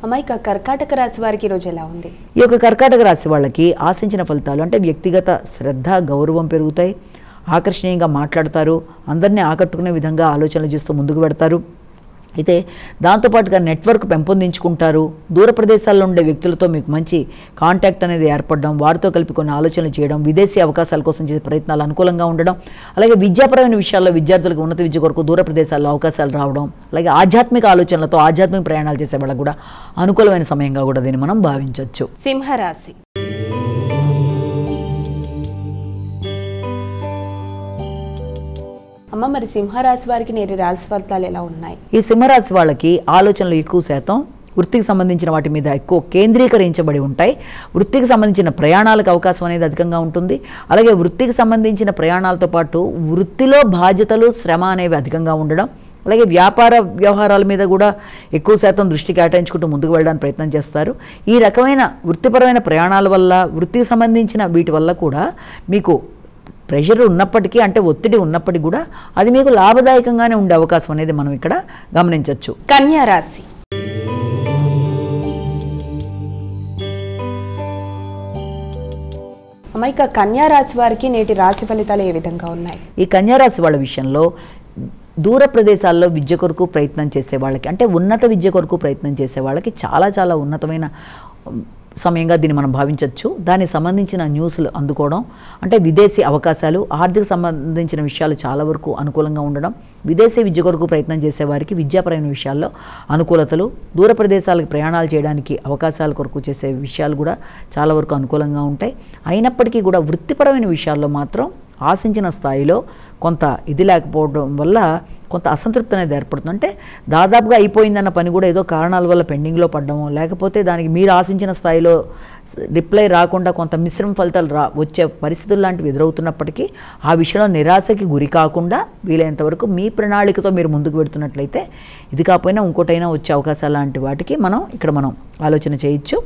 అమ్మాయిక కర్కాటక రాశి వారికి ఈరోజు ఎలా ఉంది? ఈ యొక్క కర్కాటక రాశి వాళ్ళకి ఆశించిన ఫలితాలు అంటే వ్యక్తిగత శ్రద్ధ గౌరవం పెరుగుతాయి, ఆకర్షణీయంగా మాట్లాడతారు, అందరినీ ఆకట్టుకునే విధంగా ఆలోచనలు చేస్తూ ముందుకు పెడతారు. అయితే దాంతోపాటుగా నెట్వర్క్ పెంపొందించుకుంటారు. దూర ప్రదేశాల్లో ఉండే వ్యక్తులతో మీకు మంచి కాంటాక్ట్ అనేది ఏర్పడడం, వారితో కలిపి కొన్ని ఆలోచనలు చేయడం, విదేశీ అవకాశాల కోసం చేసే ప్రయత్నాలు అనుకూలంగా ఉండడం, అలాగే విద్యాపరమైన విషయాల్లో విద్యార్థులకు ఉన్నత విద్య కొరకు దూర ప్రదేశాల్లో అవకాశాలు రావడం, అలాగే ఆధ్యాత్మిక ఆలోచనలతో ఆధ్యాత్మిక ప్రయాణాలు చేసే వాళ్ళకు కూడా అనుకూలమైన సమయంగా కూడా దీన్ని మనం భావించవచ్చు. సింహరాశి. అమ్మ, మరి సింహరాశి వారికి నేటి రాశి ఫలితాలు ఎలా ఉన్నాయి? ఈ సింహరాశి వాళ్ళకి ఆలోచనలు ఎక్కువ శాతం వృత్తికి సంబంధించిన వాటి మీద ఎక్కువ కేంద్రీకరించబడి ఉంటాయి. వృత్తికి సంబంధించిన ప్రయాణాలకు అవకాశం అనేది అధికంగా ఉంటుంది. అలాగే వృత్తికి సంబంధించిన ప్రయాణాలతో పాటు వృత్తిలో బాధ్యతలు, శ్రమ అనేవి అధికంగా ఉండడం, అలాగే వ్యాపార వ్యవహారాల మీద కూడా ఎక్కువ శాతం దృష్టి కేటాయించుకుంటూ ముందుకు వెళ్ళడానికి ప్రయత్నం చేస్తారు. ఈ రకమైన వృత్తిపరమైన ప్రయాణాల వల్ల, వృత్తికి సంబంధించిన వీటి వల్ల కూడా మీకు ప్రెషర్ ఉన్నప్పటికీ, అంటే ఒత్తిడి ఉన్నప్పటికీ కూడా అది మీకు లాభదాయకంగానే ఉండే అవకాశం అనేది మనం ఇక్కడ గమనించవచ్చు. కన్యా రాశి. అమ్మాయిక కన్యా రాశి వారికి నేటి రాశి ఫలితాలు ఏ విధంగా ఉన్నాయి? ఈ కన్యా రాశి వాళ్ళ విషయంలో దూర ప్రదేశాల్లో విద్య కొరకు ప్రయత్నం చేసే వాళ్ళకి, అంటే ఉన్నత విద్య కొరకు ప్రయత్నం చేసే వాళ్ళకి చాలా ఉన్నతమైన సమయంగా దీన్ని మనం భావించవచ్చు. దానికి సంబంధించిన న్యూస్లు అందుకోవడం, అంటే విదేశీ అవకాశాలు, ఆర్థిక సంబంధించిన విషయాలు చాలా వరకు అనుకూలంగా ఉండడం, విదేశీ విద్య కొరకు ప్రయత్నం చేసేవారికి విద్యాపరమైన విషయాల్లో అనుకూలతలు, దూర ప్రదేశాలకు ప్రయాణాలు చేయడానికి అవకాశాల కొరకు చేసే విషయాలు కూడా చాలా వరకు అనుకూలంగా ఉంటాయి. అయినప్పటికీ కూడా వృత్తిపరమైన విషయాల్లో మాత్రం ఆశించిన స్థాయిలో కొంత ఇది లేకపోవడం వల్ల కొంత అసంతృప్తి అనేది ఏర్పడుతుంది. అంటే దాదాపుగా అయిపోయిందన్న పని కూడా ఏదో కారణాల వల్ల పెండింగ్లో పడ్డము, లేకపోతే దానికి మీరు ఆశించిన స్థాయిలో రిప్లై రాకుండా కొంత మిశ్రమ ఫలితాలు వచ్చే పరిస్థితులు లాంటివి ఎదురవుతున్నప్పటికీ ఆ విషయంలో నిరాశకి గురి కాకుండా వీలైనంత వరకు మీ ప్రణాళికతో మీరు ముందుకు పెడుతున్నట్లయితే ఇది కాకపోయినా ఇంకోటైనా వచ్చే అవకాశాలు లాంటి వాటికి మనం ఆలోచన చేయొచ్చు.